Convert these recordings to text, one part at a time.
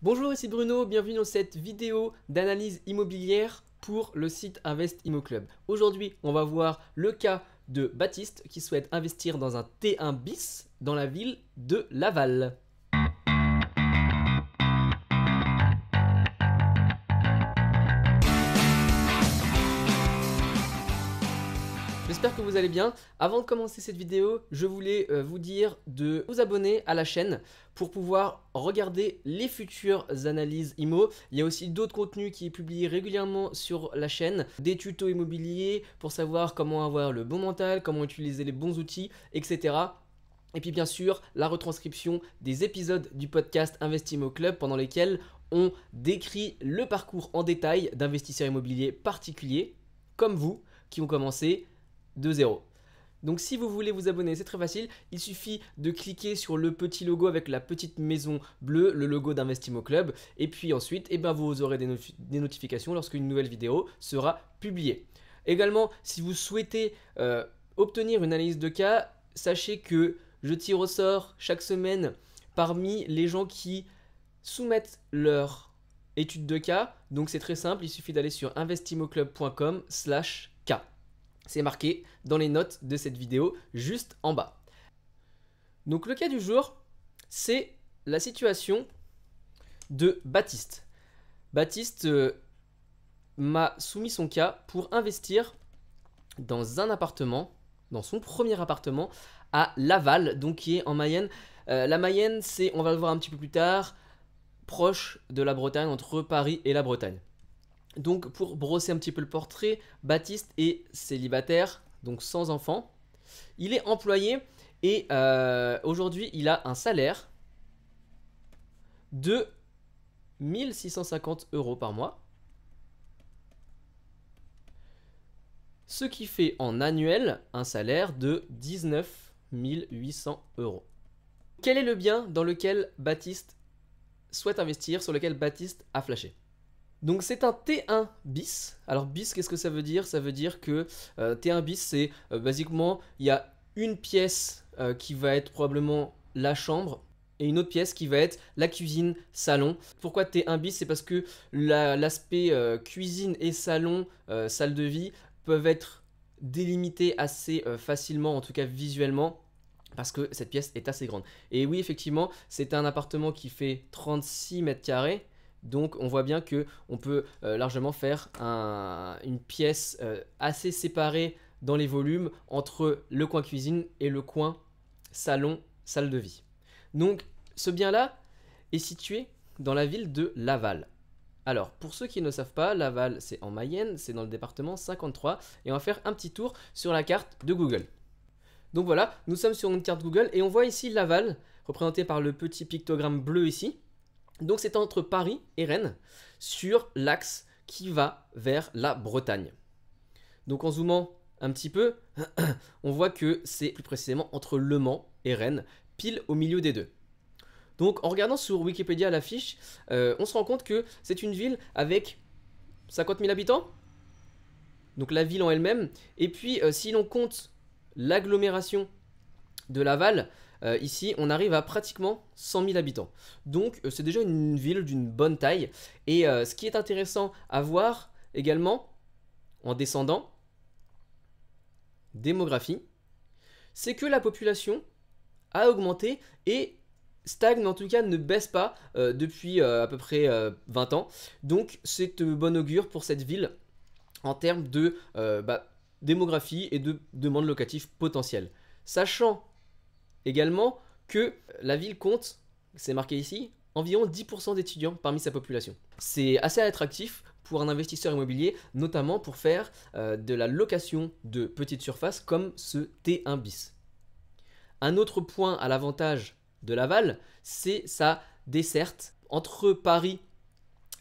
Bonjour, ici Bruno, bienvenue dans cette vidéo d'analyse immobilière pour le site Invest Immo Club. Aujourd'hui, on va voir le cas de Baptiste qui souhaite investir dans un T1 bis dans la ville de Laval. J'espère que vous allez bien. Avant de commencer cette vidéo, je voulais vous dire de vous abonner à la chaîne pour pouvoir regarder les futures analyses IMO. Il y a aussi d'autres contenus qui est publiés régulièrement sur la chaîne, des tutos immobiliers pour savoir comment avoir le bon mental, comment utiliser les bons outils, etc. Et puis bien sûr, la retranscription des épisodes du podcast Invest Immo Club pendant lesquels on décrit le parcours en détail d'investisseurs immobiliers particuliers comme vous qui ont commencé de zéro. Donc si vous voulez vous abonner, c'est très facile, il suffit de cliquer sur le petit logo avec la petite maison bleue, le logo d'Invest Immo Club, et puis ensuite vous aurez des notifications lorsqu'une nouvelle vidéo sera publiée. Également, si vous souhaitez obtenir une analyse de cas, sachez que je tire au sort chaque semaine parmi les gens qui soumettent leur étude de cas. Donc c'est très simple, il suffit d'aller sur investimmoclub.com/cas. C'est marqué dans les notes de cette vidéo, juste en bas. Donc le cas du jour, c'est la situation de Baptiste. Baptiste m'a soumis son cas pour investir dans un appartement, dans son premier appartement à Laval, donc qui est en Mayenne. La Mayenne, c'est, on va le voir un petit peu plus tard, proche de la Bretagne, entre Paris et la Bretagne. Donc pour brosser un petit peu le portrait, Baptiste est célibataire, donc sans enfant. Il est employé et aujourd'hui il a un salaire de 1650 € par mois. Ce qui fait en annuel un salaire de 19 800 €. Quel est le bien dans lequel Baptiste souhaite investir, sur lequel Baptiste a flashé? Donc c'est un T1 bis. Alors bis, qu'est-ce que ça veut dire? Ça veut dire que T1 bis, c'est basiquement, il y a une pièce qui va être probablement la chambre et une autre pièce qui va être la cuisine, salon. Pourquoi T1 bis? C'est parce que l'aspect cuisine et salon, salle de vie, peuvent être délimités assez facilement, en tout cas visuellement, parce que cette pièce est assez grande. Et oui, effectivement, c'est un appartement qui fait 36 mètres carrés. Donc on voit bien qu'on peut largement faire une pièce assez séparée dans les volumes entre le coin cuisine et le coin salon, salle de vie. Donc ce bien-là est situé dans la ville de Laval. Alors pour ceux qui ne savent pas, Laval c'est en Mayenne, c'est dans le département 53 et on va faire un petit tour sur la carte de Google. Donc voilà, nous sommes sur une carte Google et on voit ici Laval, représenté par le petit pictogramme bleu ici. Donc c'est entre Paris et Rennes, sur l'axe qui va vers la Bretagne. Donc en zoomant un petit peu, on voit que c'est plus précisément entre Le Mans et Rennes, pile au milieu des deux. Donc en regardant sur Wikipédia la fiche, on se rend compte que c'est une ville avec 50 000 habitants, donc la ville en elle-même, et puis si l'on compte l'agglomération de Laval, ici on arrive à pratiquement 100 000 habitants. Donc c'est déjà une ville d'une bonne taille. Et ce qui est intéressant à voir également, en descendant, démographie, c'est que la population a augmenté et stagne, en tout cas ne baisse pas depuis à peu près 20 ans. Donc c'est bon augure pour cette ville en termes de démographie et de demande locative potentielle. Sachant également que la ville compte, c'est marqué ici, environ 10% d'étudiants parmi sa population. C'est assez attractif pour un investisseur immobilier, notamment pour faire de la location de petites surfaces comme ce T1 bis. Un autre point à l'avantage de Laval, c'est sa desserte entre Paris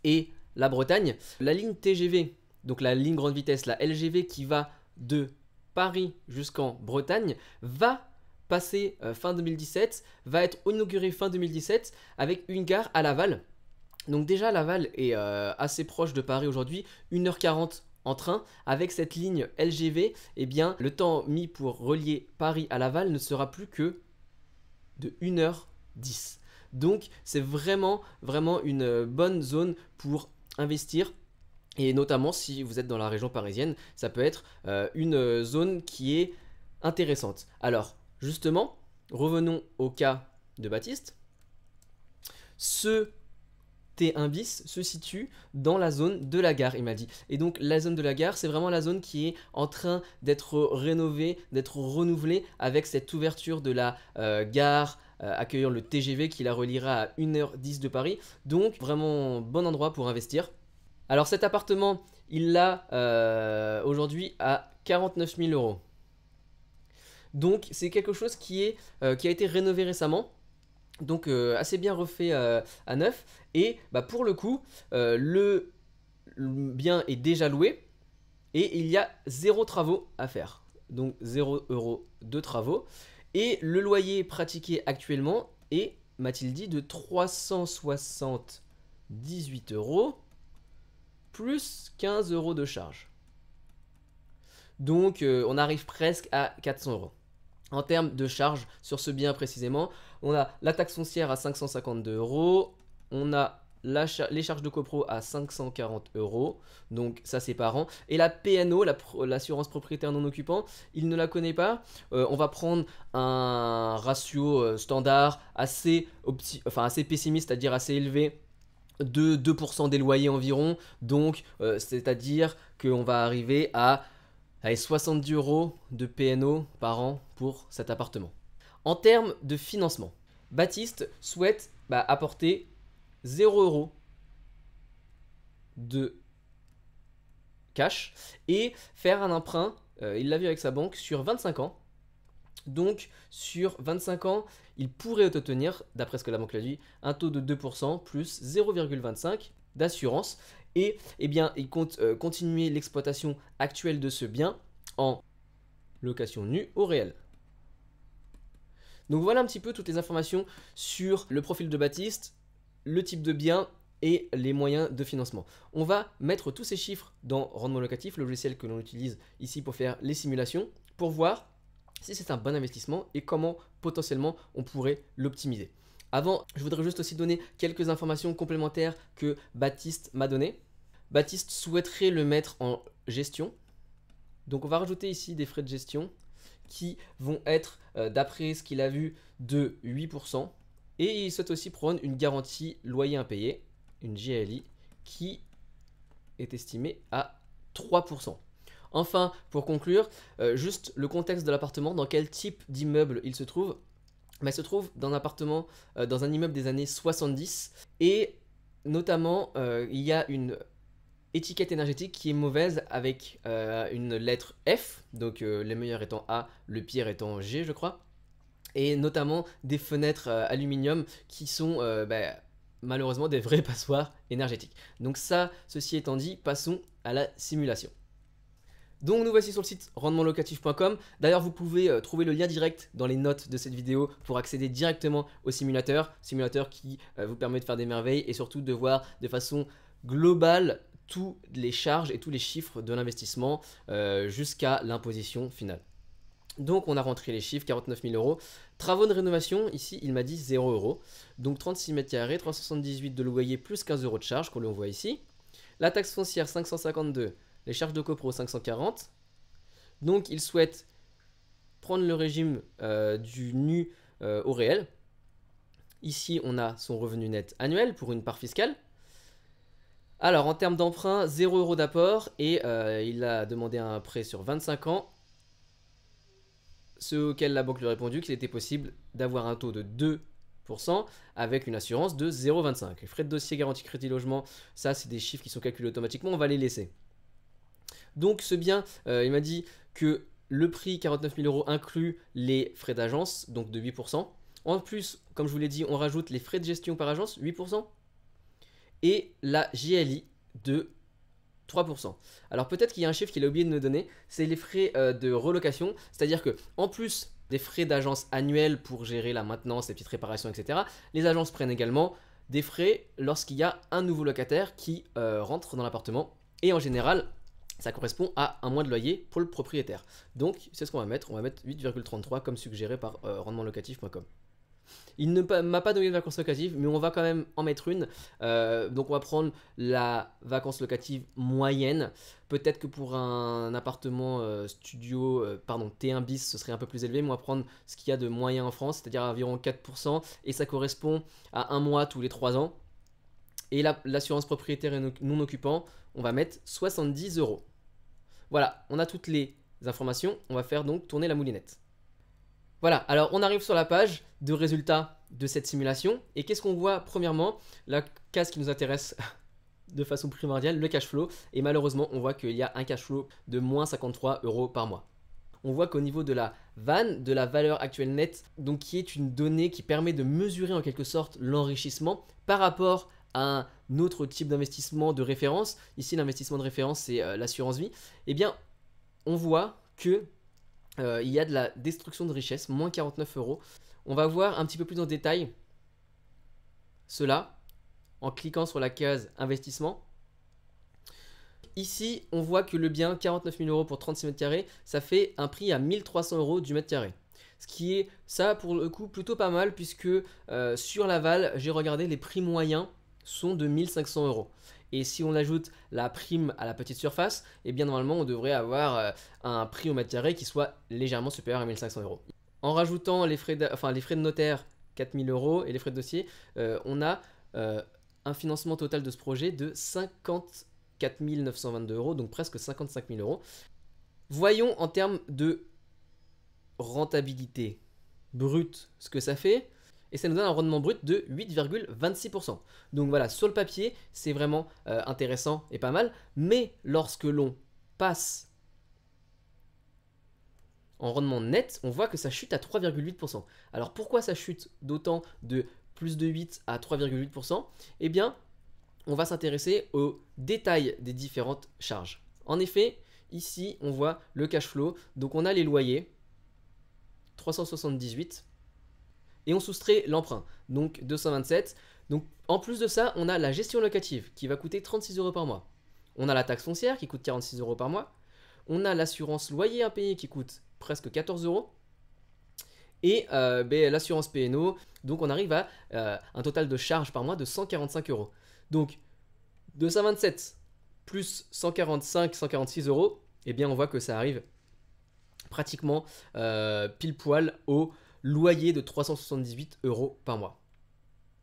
et la Bretagne. La ligne TGV, donc la ligne grande vitesse, la LGV qui va de Paris jusqu'en Bretagne, va passer fin 2017, va être inaugurée fin 2017 avec une gare à Laval. Donc déjà Laval est assez proche de Paris aujourd'hui, 1h40 en train. Avec cette ligne LGV, eh bien, le temps mis pour relier Paris à Laval ne sera plus que de 1h10. Donc c'est vraiment une bonne zone pour investir. Et notamment si vous êtes dans la région parisienne, ça peut être une zone qui est intéressante. Alors justement, revenons au cas de Baptiste. Ce T1 bis se situe dans la zone de la gare, il m'a dit. Et donc la zone de la gare, c'est vraiment la zone qui est en train d'être rénovée, d'être renouvelée avec cette ouverture de la gare accueillant le TGV qui la reliera à 1h10 de Paris. Donc vraiment bon endroit pour investir. Alors cet appartement, il l'a aujourd'hui à 49 000 euros. Donc c'est quelque chose qui a été rénové récemment. Donc assez bien refait à neuf. Et pour le coup, le bien est déjà loué. Et il y a 0 travaux à faire. Donc 0 € de travaux. Et le loyer pratiqué actuellement est, m'a-t-il dit, de 378 € plus 15 € de charge. Donc on arrive presque à 400 €. En termes de charges sur ce bien précisément, on a la taxe foncière à 552 €, on a les charges de copro à 540 €, donc ça c'est par an. Et la PNO, l'assurance propriétaire non occupant, il ne la connaît pas. On va prendre un ratio standard assez pessimiste, c'est-à-dire assez élevé, de 2% des loyers environ. Donc c'est-à-dire qu'on va arriver à 70 € de PNO par an pour cet appartement. En termes de financement, Baptiste souhaite apporter 0 € de cash et faire un emprunt, il l'a vu avec sa banque, sur 25 ans. Donc sur 25 ans, il pourrait obtenir, d'après ce que la banque l'a dit, un taux de 2% plus 0,25 d'assurance. Et bien, il compte continuer l'exploitation actuelle de ce bien en location nue au réel. Donc voilà un petit peu toutes les informations sur le profil de Baptiste, le type de bien et les moyens de financement. On va mettre tous ces chiffres dans Rendement Locatif, le logiciel que l'on utilise ici pour faire les simulations, pour voir si c'est un bon investissement et comment potentiellement on pourrait l'optimiser. Avant, je voudrais juste aussi donner quelques informations complémentaires que Baptiste m'a données. Baptiste souhaiterait le mettre en gestion. Donc on va rajouter ici des frais de gestion qui vont être, d'après ce qu'il a vu, de 8%. Et il souhaite aussi prendre une garantie loyer impayé, une GLI, qui est estimée à 3%. Enfin, pour conclure, juste le contexte de l'appartement, dans quel type d'immeuble il se trouve. Il se trouve dans un appartement, dans un immeuble des années 70, et notamment il y a une étiquette énergétique qui est mauvaise avec une lettre F, donc les meilleurs étant A, le pire étant G je crois, et notamment des fenêtres aluminium qui sont malheureusement des vraies passoires énergétiques. Donc ceci étant dit, passons à la simulation. Donc nous voici sur le site rendementlocatif.com. D'ailleurs vous pouvez trouver le lien direct dans les notes de cette vidéo pour accéder directement au simulateur qui vous permet de faire des merveilles et surtout de voir de façon globale toutes les charges et tous les chiffres de l'investissement jusqu'à l'imposition finale. Donc on a rentré les chiffres, 49 000 €. Travaux de rénovation, ici il m'a dit 0 €. Donc 36 mètres carrés, 378 de loyer plus 15 € de charge qu'on voit ici. La taxe foncière 552, les charges de copro 540. Donc il souhaite prendre le régime du nu au réel. Ici on a son revenu net annuel pour une part fiscale. Alors en termes d'emprunt, 0 € d'apport et il a demandé un prêt sur 25 ans. Ce auquel la banque lui a répondu qu'il était possible d'avoir un taux de 2% avec une assurance de 0,25. Les frais de dossier, garantie crédit logement, ça c'est des chiffres qui sont calculés automatiquement, on va les laisser. Donc ce bien, il m'a dit que le prix 49 000 € inclut les frais d'agence, donc de 8%. En plus, comme je vous l'ai dit, on rajoute les frais de gestion par agence, 8%. Et la GLI de 3%. Alors peut-être qu'il y a un chiffre qu'il a oublié de me donner, c'est les frais de relocation, c'est-à-dire que en plus des frais d'agence annuels pour gérer la maintenance, les petites réparations, etc., les agences prennent également des frais lorsqu'il y a un nouveau locataire qui rentre dans l'appartement. Et en général, ça correspond à un mois de loyer pour le propriétaire. Donc c'est ce qu'on va mettre, on va mettre 8,33 comme suggéré par rendementlocatif.com. Il ne m'a pas donné de vacances locatives, mais on va quand même en mettre une. Donc on va prendre la vacance locative moyenne. Peut-être que pour un appartement studio, pardon, T1 bis, ce serait un peu plus élevé, mais on va prendre ce qu'il y a de moyen en France, c'est-à-dire environ 4%, et ça correspond à un mois tous les 3 ans. Et l'assurance propriétaire et non occupant, on va mettre 70 euros. Voilà, on a toutes les informations, on va faire donc tourner la moulinette. Voilà, alors on arrive sur la page de résultats de cette simulation. Et qu'est-ce qu'on voit? Premièrement, la case qui nous intéresse de façon primordiale, le cash flow. Et malheureusement, on voit qu'il y a un cash flow de moins 53 euros par mois. On voit qu'au niveau de la VAN, de la valeur actuelle nette, donc qui est une donnée qui permet de mesurer en quelque sorte l'enrichissement par rapport à un autre type d'investissement de référence. Ici, l'investissement de référence, c'est l'assurance vie. Eh bien, on voit que il y a de la destruction de richesse, moins 49 euros. On va voir un petit peu plus en détail cela en cliquant sur la case investissement. Ici, on voit que le bien 49 000 euros pour 36 mètres carrés, ça fait un prix à 1300 euros du mètre carré. Ce qui est, ça pour le coup, plutôt pas mal puisque sur Laval, j'ai regardé, les prix moyens sont de 1500 euros. Et si on ajoute la prime à la petite surface, eh bien normalement on devrait avoir un prix au mètre carré qui soit légèrement supérieur à 1500 euros. En rajoutant les frais de notaire 4000 euros et les frais de dossier, on a un financement total de ce projet de 54 922 euros, donc presque 55 000 euros. Voyons en termes de rentabilité brute ce que ça fait. Et ça nous donne un rendement brut de 8,26%. Donc voilà, sur le papier, c'est vraiment intéressant et pas mal. Mais lorsque l'on passe en rendement net, on voit que ça chute à 3,8%. Alors pourquoi ça chute d'autant de plus de 8 à 3,8%? Eh bien, on va s'intéresser au détail des différentes charges. En effet, ici, on voit le cash flow. Donc on a les loyers, 378. Et on soustrait l'emprunt, donc 227. Donc en plus de ça, on a la gestion locative qui va coûter 36 euros par mois. On a la taxe foncière qui coûte 46 euros par mois. On a l'assurance loyer impayé qui coûte presque 14 euros. Et l'assurance P&O, donc on arrive à un total de charges par mois de 145 euros. Donc 227 plus 145, 146 euros, eh bien on voit que ça arrive pratiquement pile poil au loyer de 378 euros par mois.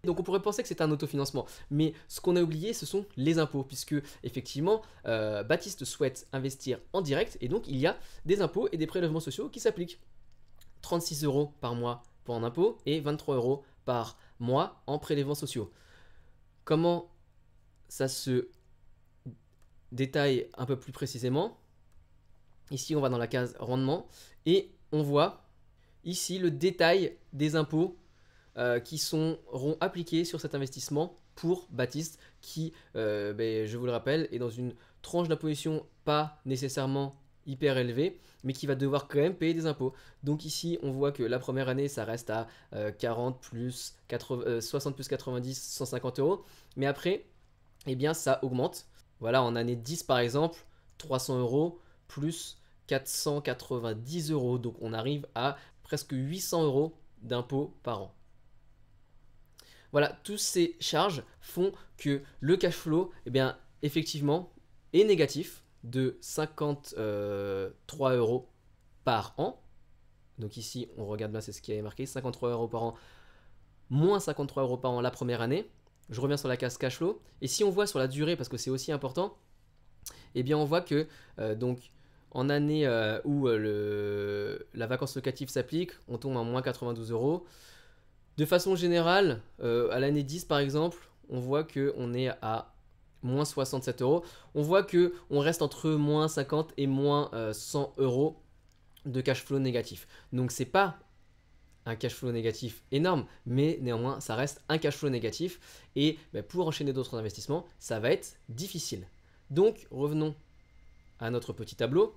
Donc on pourrait penser que c'est un autofinancement, mais ce qu'on a oublié, ce sont les impôts, puisque effectivement Baptiste souhaite investir en direct, et donc il y a des impôts et des prélèvements sociaux qui s'appliquent. 36 euros par mois pour un impôt et 23 euros par mois en prélèvements sociaux. Comment ça se détaille un peu plus précisément? Ici on va dans la case rendement et on voit ici le détail des impôts qui seront appliqués sur cet investissement pour Baptiste qui, je vous le rappelle, est dans une tranche d'imposition pas nécessairement hyper élevée, mais qui va devoir quand même payer des impôts. Donc ici, on voit que la première année, ça reste à 40 plus 80, 60 plus 90, 150 euros. Mais après, eh bien, ça augmente. Voilà, en année 10 par exemple, 300 euros plus 490 euros. Donc on arrive à presque 800 euros d'impôts par an. Voilà, toutes ces charges font que le cash flow, eh bien, effectivement, est négatif de 53 euros par an. Donc ici, on regarde bien, c'est ce qui est marqué, 53 euros par an, moins 53 euros par an la première année. Je reviens sur la case cash flow. Et si on voit sur la durée, parce que c'est aussi important, eh bien, on voit que donc en année où la vacance locative s'applique, on tombe à moins 92 euros. De façon générale, à l'année 10 par exemple, on voit qu'on est à moins 67 euros. On voit qu'on reste entre moins 50 et moins 100 euros de cash flow négatif. Donc c'est pas un cash flow négatif énorme, mais néanmoins ça reste un cash flow négatif. Et pour enchaîner d'autres investissements, ça va être difficile. Donc revenons à notre petit tableau.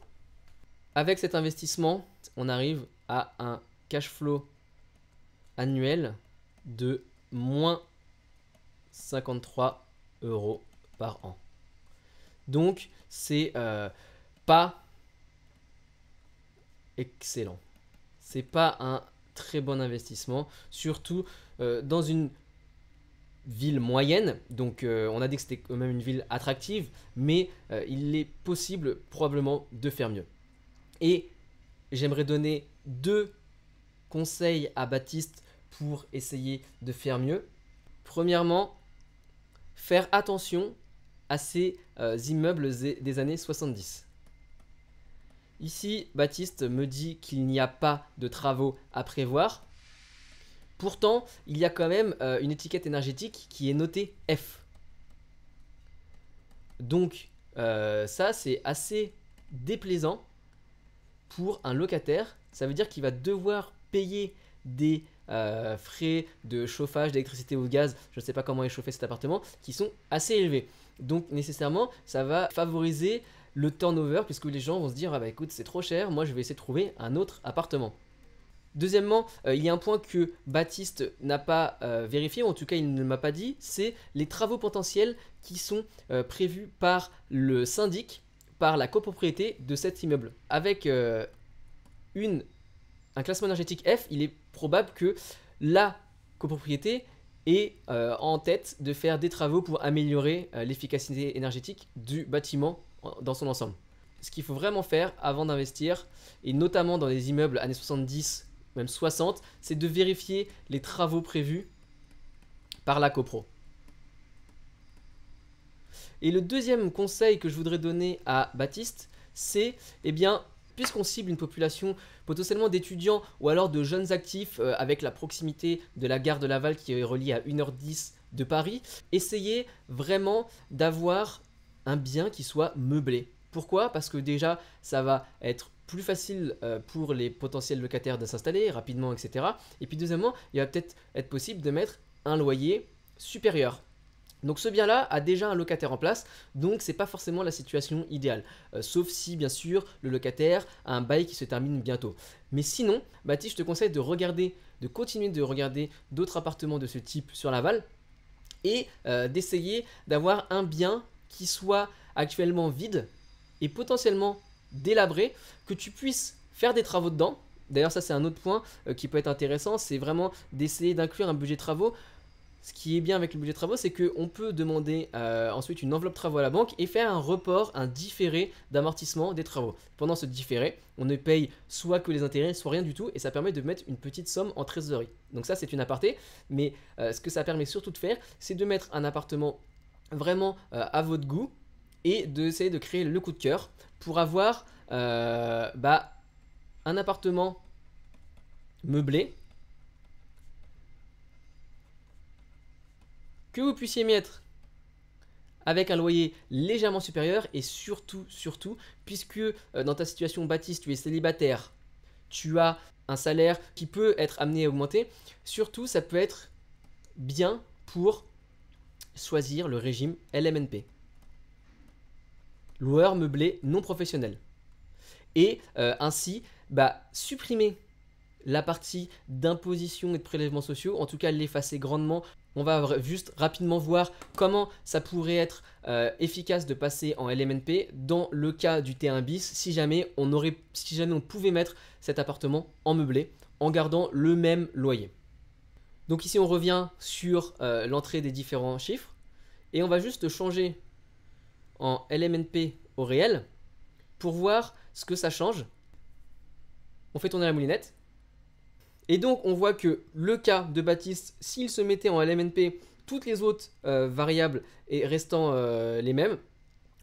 Avec cet investissement, on arrive à un cash flow annuel de moins 53 euros par an. Donc c'est pas excellent. C'est pas un très bon investissement, surtout dans une ville moyenne. Donc on a dit que c'était quand même une ville attractive, mais il est possible probablement de faire mieux. Et j'aimerais donner 2 conseils à Baptiste pour essayer de faire mieux. Premièrement, faire attention à ces immeubles des années 70. Ici, Baptiste me dit qu'il n'y a pas de travaux à prévoir. Pourtant, il y a quand même une étiquette énergétique qui est notée F. Donc, ça, c'est assez déplaisant pour un locataire. Ça veut dire qu'il va devoir payer des frais de chauffage, d'électricité ou de gaz, je ne sais pas comment est chauffé cet appartement, qui sont assez élevés. Donc, nécessairement, ça va favoriser le turnover, puisque les gens vont se dire, ah bah écoute, c'est trop cher, moi je vais essayer de trouver un autre appartement. Deuxièmement, il y a un point que Baptiste n'a pas vérifié, ou en tout cas il ne m'a pas dit, c'est les travaux potentiels qui sont prévus par le syndic, par la copropriété de cet immeuble. Avec un classement énergétique F, il est probable que la copropriété est en tête de faire des travaux pour améliorer l'efficacité énergétique du bâtiment dans son ensemble. Ce qu'il faut vraiment faire avant d'investir, et notamment dans les immeubles années 70, même 60, c'est de vérifier les travaux prévus par la copro. Et le deuxième conseil que je voudrais donner à Baptiste, c'est, eh bien, puisqu'on cible une population potentiellement d'étudiants ou alors de jeunes actifs avec la proximité de la gare de Laval qui est reliée à 1h10 de Paris, essayez vraiment d'avoir un bien qui soit meublé. Pourquoi? Parce que déjà, ça va être plus facile pour les potentiels locataires de s'installer rapidement, etc. Et puis deuxièmement, il va peut-être être possible de mettre un loyer supérieur. Donc ce bien-là a déjà un locataire en place, donc c'est pas forcément la situation idéale. Sauf si bien sûr le locataire a un bail qui se termine bientôt. Mais sinon, Baptiste, je te conseille de continuer de regarder d'autres appartements de ce type sur Laval et d'essayer d'avoir un bien qui soit actuellement vide et potentiellement délabré, que tu puisses faire des travaux dedans. D'ailleurs ça c'est un autre point qui peut être intéressant, c'est vraiment d'essayer d'inclure un budget de travaux. Ce qui est bien avec le budget de travaux, c'est qu'on peut demander ensuite une enveloppe travaux à la banque et faire un report, un différé d'amortissement des travaux. Pendant ce différé, on ne paye soit que les intérêts, soit rien du tout, et ça permet de mettre une petite somme en trésorerie. Donc ça, c'est une aparté, mais ce que ça permet surtout de faire, c'est de mettre un appartement vraiment à votre goût et d'essayer de créer le coup de cœur pour avoir un appartement meublé que vous puissiez mettre avec un loyer légèrement supérieur et surtout, puisque dans ta situation Baptiste, tu es célibataire, tu as un salaire qui peut être amené à augmenter, surtout ça peut être bien pour choisir le régime LMNP. Loueur meublé non professionnel. Et ainsi, supprimer la partie d'imposition et de prélèvements sociaux, en tout cas l'effacer grandement. On va juste rapidement voir comment ça pourrait être efficace de passer en LMNP dans le cas du T1 bis si jamais on pouvait mettre cet appartement en meublé en gardant le même loyer. Donc ici on revient sur l'entrée des différents chiffres et on va juste changer en LMNP au réel pour voir ce que ça change. On fait tourner la moulinette. Et donc on voit que le cas de Baptiste, s'il se mettait en LMNP, toutes les autres variables et restant les mêmes,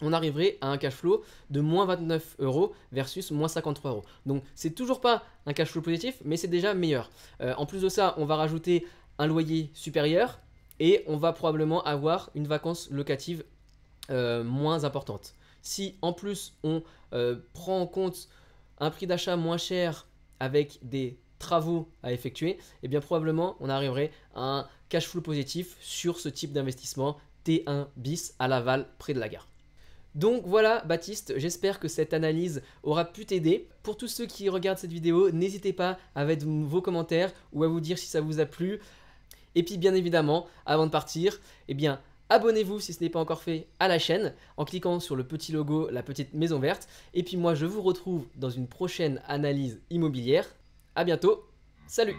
on arriverait à un cash flow de moins 29 € versus moins 53 €. Donc c'est toujours pas un cash flow positif, mais c'est déjà meilleur. En plus de ça, on va rajouter un loyer supérieur et on va probablement avoir une vacance locative moins importante. Si en plus on prend en compte un prix d'achat moins cher avec des travaux à effectuer, et bien probablement on arriverait à un cash flow positif sur ce type d'investissement T1 bis à Laval près de la gare. Donc voilà Baptiste, j'espère que cette analyse aura pu t'aider. Pour tous ceux qui regardent cette vidéo, n'hésitez pas à mettre vos commentaires ou à vous dire si ça vous a plu. Et puis bien évidemment, avant de partir, eh bien abonnez-vous si ce n'est pas encore fait à la chaîne en cliquant sur le petit logo, la petite maison verte. Et puis moi je vous retrouve dans une prochaine analyse immobilière. À bientôt Salut!